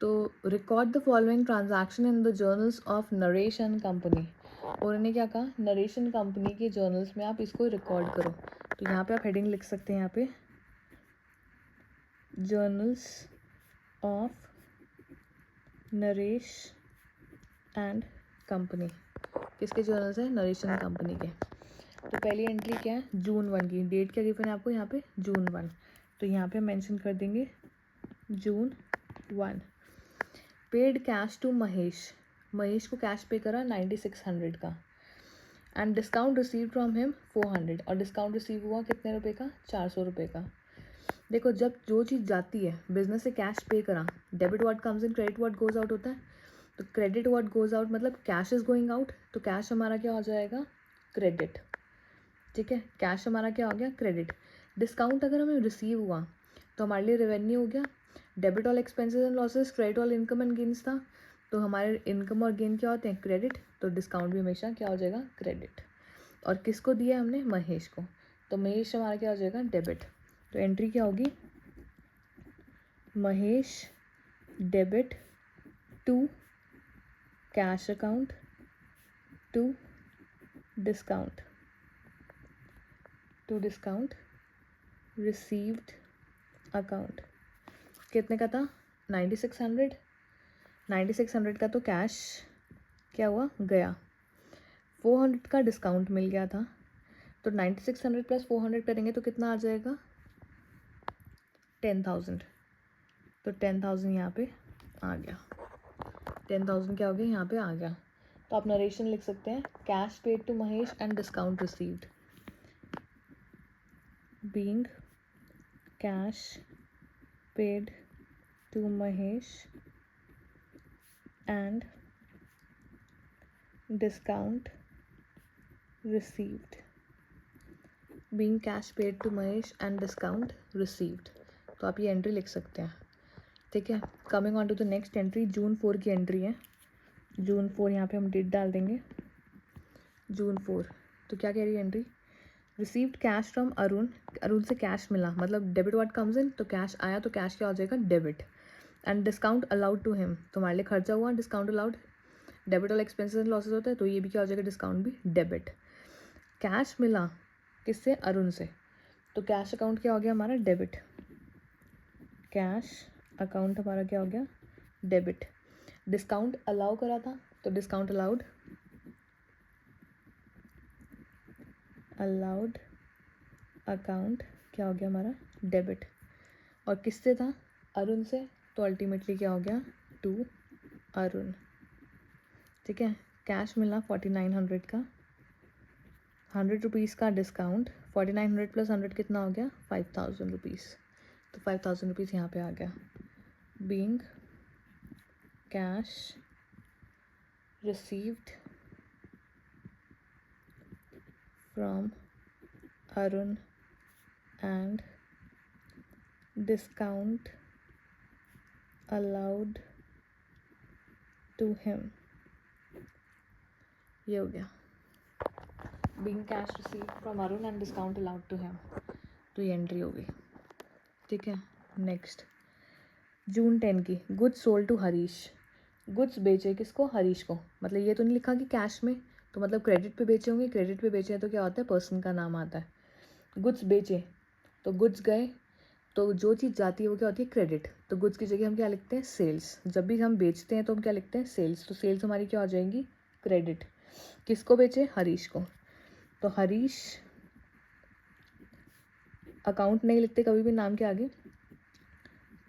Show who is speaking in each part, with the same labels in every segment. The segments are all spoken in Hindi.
Speaker 1: तो record the following transaction in the journals of Naresh and company, और इन्हें क्या कहा, नरेश एंड कंपनी के जर्नल्स में आप इसको रिकॉर्ड करो। तो यहाँ पे आप हेडिंग लिख सकते हैं, यहाँ पे journals of Naresh and company. किसके जर्नल्स हैं, नरेश एंड कंपनी के। तो पहली एंट्री क्या है, June 1 की। डेट क्या गिवन है आपको यहाँ पे, June 1। तो यहाँ पे मेंशन कर देंगे June 1। Paid cash to Mahesh, Mahesh को कैश पे करा 9600 का, and discount receive from him 400, और डिस्काउंट रिसीव हुआ कितने रुपए का, 400 रुपये का। देखो जब जो चीज़ जाती है, बिजनेस से कैश पे करा, debit what comes in, credit what goes out होता है। तो क्रेडिट व्हाट गोज आउट मतलब कैश इज गोइंग आउट, तो कैश हमारा क्या हो जाएगा, क्रेडिट। ठीक है, कैश हमारा क्या हो गया, क्रेडिट। डिस्काउंट अगर हमें रिसीव हुआ तो हमारे लिए रेवेन्यू हो गया। Debit all expenses and losses, credit all income and gains था, तो हमारे इनकम और गेन क्या होते हैं, क्रेडिट। तो डिस्काउंट भी हमेशा क्या हो जाएगा, क्रेडिट। और किसको दिया है हमने, महेश को, तो महेश हमारा क्या हो जाएगा, डेबिट। तो एंट्री क्या होगी, Mahesh debit to cash account to discount received account. कितने का था, 9600। 9600 का तो कैश क्या हुआ, गया। 400 का डिस्काउंट मिल गया था, तो 9600 प्लस 400 करेंगे तो कितना आ जाएगा, 10,000। तो 10,000 यहाँ पे आ गया, 10,000 क्या हो गया, यहाँ पे आ गया। तो आप नरेशन लिख सकते हैं, cash paid to Mahesh and discount received, being cash paid to Mahesh and discount received, being cash paid to Mahesh and discount received। तो आप ये एंट्री लिख सकते हैं। ठीक है, coming on to the next entry, June 4 की एंट्री है। June 4 यहाँ पे हम डेट डाल देंगे, June 4। तो क्या कह रही है entry, received cash from Arun, Arun से कैश मिला, मतलब डेबिट व्हाट कम्स इन, तो कैश आया, तो कैश क्या हो जाएगा, debit. And discount allowed to him, तो हमारे लिए खर्चा हुआ, डिस्काउंट अलाउड। डेबिट और एक्सपेंसेस एंड लॉसेस होता है, तो ये भी क्या हो जाएगा, डिस्काउंट भी डेबिट। कैश मिला किससे, अरुण से, तो कैश अकाउंट क्या हो गया हमारा, डेबिट। कैश अकाउंट हमारा क्या हो गया, डेबिट। डिस्काउंट अलाउ करा था, तो डिस्काउंट अलाउड अकाउंट क्या हो गया हमारा, डेबिट। और किससे था, अरुण से, तो अल्टीमेटली क्या हो गया, टू अरुण। ठीक है, कैश मिला 4900 का, 100 रुपीज़ का डिस्काउंट, 4900 प्लस 100 कितना हो गया, 5000 रुपीज़। तो 5000 रुपीज़ यहाँ पे आ गया, being cash received from Arun and discount allowed to him. ये हो गया, being cash received from Arun and discount allowed to him. तो ये एंट्री हो गई। ठीक है, नेक्स्ट June 10 की, goods sold to Harish. Goods बेचे किसको, हरीश को। मतलब ये तो नहीं लिखा कि कैश में, तो मतलब क्रेडिट पे बेचे होंगे, क्रेडिट पे बेचे हैं तो क्या होता है, पर्सन का नाम आता है। गुड्स बेचे, तो गुड्स गए, तो जो चीज़ जाती है वो क्या होती है, क्रेडिट। तो गुड्स की जगह हम क्या लिखते हैं, सेल्स। जब भी हम बेचते हैं तो हम क्या लिखते हैं, सेल्स। तो सेल्स हमारी क्या हो जाएंगी, क्रेडिट। किसको बेचे, हरीश को। तो हरीश अकाउंट नहीं लिखते कभी भी नाम के आगे,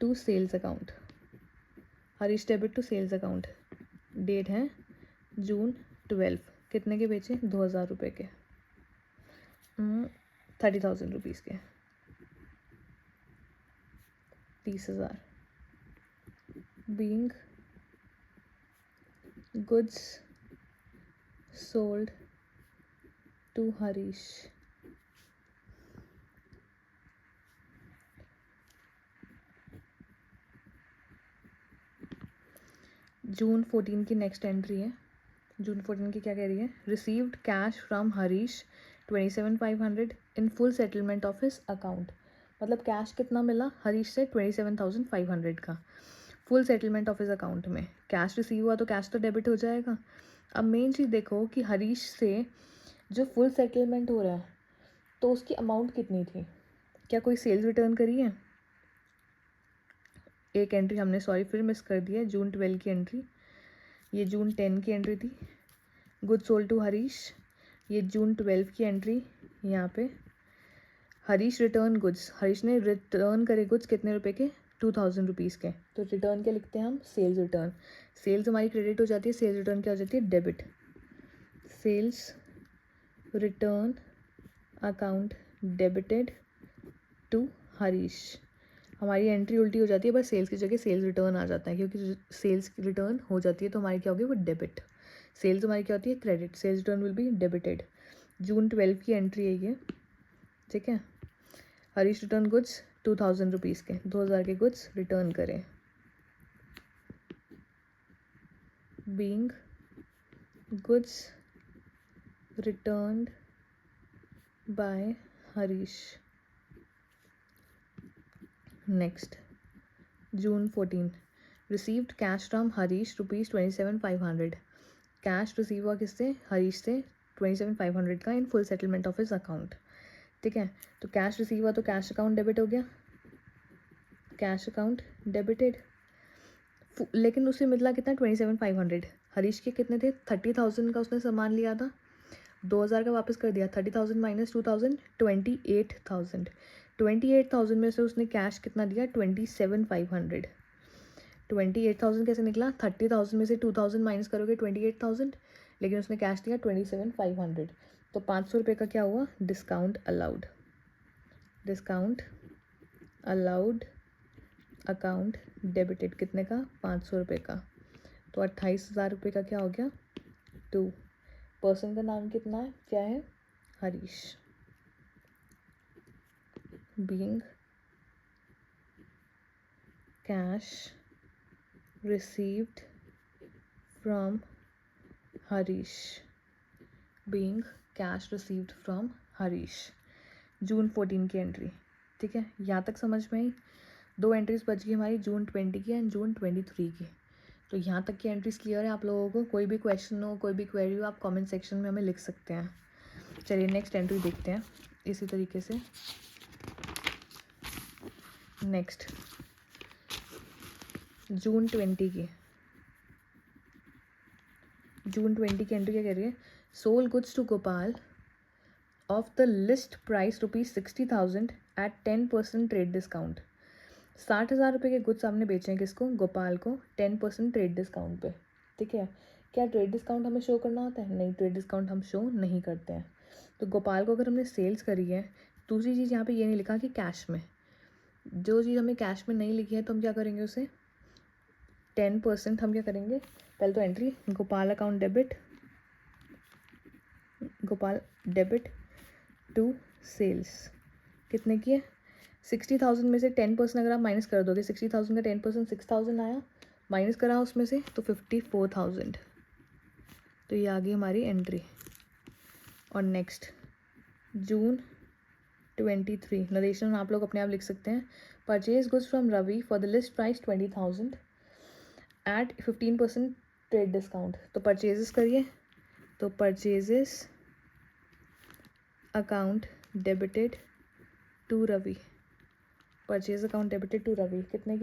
Speaker 1: to sales account, Harish debit to sales account. Date है June 12। कितने के बेचे, 2000 रुपये के, 30,000 रुपीज़ के, 30,000। Being goods sold to Harish June 14 की नेक्स्ट एंट्री है। June 14 की क्या कह रही है, received cash from Harish 27,500 in full settlement of his account. मतलब कैश कितना मिला हरीश से, 27,500 का। फुल सेटलमेंट ऑफ इस अकाउंट में कैश रिसीव हुआ तो कैश तो डेबिट हो जाएगा। अब मेन चीज़ देखो कि हरीश से जो फुल सेटलमेंट हो रहा है तो उसकी अमाउंट कितनी थी, क्या कोई सेल्स रिटर्न करी है? एक एंट्री हमने सॉरी फिर मिस कर दी है, जून 12 की एंट्री, ये जून 10 की एंट्री थी। गुड सोल्ड टू हरीश, ये जून 12 की एंट्री। यहाँ पे हरीश रिटर्न गुड्स, हरीश ने रिटर्न करे गुड्स कितने रुपए के, 2000 रुपीज़ के। तो रिटर्न क्या लिखते हैं हम, सेल्स रिटर्न। सेल्स हमारी क्रेडिट हो जाती है, सेल्स रिटर्न क्या हो जाती है, debit. Sales return account debited to Harish. हमारी एंट्री उल्टी हो जाती है, बस सेल्स की जगह सेल्स रिटर्न आ जाता है, क्योंकि सेल्स रिटर्न हो जाती है तो हमारी क्या होगी, वो डेबिट। सेल्स हमारी क्या होती है, credit. Sales return will be debited. जून 12 की एंट्री है ये, ठीक है। हरीश रिटर्न गुड्स 2000 रुपीज़ के, 2000 के गुड्स रिटर्न करें। Being goods returned by Harish. Next, June 14 received cash from Harish rupees 27,500। Cash receive हुआ किससे, हरीश से, 27,500 का in full settlement of his account, ठीक है। तो कैश रिसीव हुआ तो कैश अकाउंट डेबिट हो गया, कैश अकाउंट डेबिटेड। लेकिन उसे मिला कितना, 27,500। हरीश के कितने थे, 30,000 का उसने सामान लिया था, 2000 का वापस कर दिया। 30,000 माइनस 2000, 28,000। 28,000 में से उसने कैश कितना दिया, 27,500। 28,000 कैसे निकला, 30,000 में से 2000 माइनस करोगे 28,000, लेकिन उसने कैश दिया 27,500। तो 500 रुपये का क्या हुआ, discount allowed. Discount allowed account debited कितने का, 500 रुपये का। तो 28,000 रुपये का क्या हो गया, 2। पर्सन का नाम कितना है, क्या है, Harish. Being cash received from Harish. Being cash received from Harish. जून 14 की एंट्री, ठीक है। यहाँ तक समझ में आई। 2 एंट्रीज बच गई हमारी, जून 20 की एंड जून 23 की। तो यहाँ तक की एंट्रीज क्लियर है आप लोगों को? कोई भी क्वेश्चन हो, कोई भी क्वेरी हो, आप कमेंट सेक्शन में हमें लिख सकते हैं। चलिए नेक्स्ट एंट्री देखते हैं इसी तरीके से। नेक्स्ट, जून 20 की। जून 20 की एंट्री क्या कह रही है, sold goods to Gopal of the list price ₹60,000 at 10% trade discount. 60,000 रुपये के गुड्स आपने बेचे हैं किसको, गोपाल को, 10% ट्रेड डिस्काउंट पे, ठीक है। क्या ट्रेड डिस्काउंट हमें शो करना होता है, नहीं, ट्रेड डिस्काउंट हम शो नहीं करते हैं। तो गोपाल को अगर हमने सेल्स करी है, दूसरी चीज़ यहाँ पे ये नहीं लिखा कि कैश में, जो चीज़ हमें कैश में नहीं लिखी है तो हम क्या करेंगे, उसे 10% हम क्या करेंगे, पहले तो entry Gopal account debit, Gopal debit to sales, कितने की है, 60,000 में से 10% अगर आप माइनस कर दोगे, 60,000 का 10% 6,000 आया, माइनस करा उसमें से तो 54,000। तो ये आ गई हमारी एंट्री। और नेक्स्ट, जून 23 नरेशन आप लोग अपने आप लिख सकते हैं। Purchase goods from Ravi for the list price 20,000 at 15% trade discount. तो परचेजेस करिए, तो purchases account debited to Ravi, purchase account debited to Ravi कितने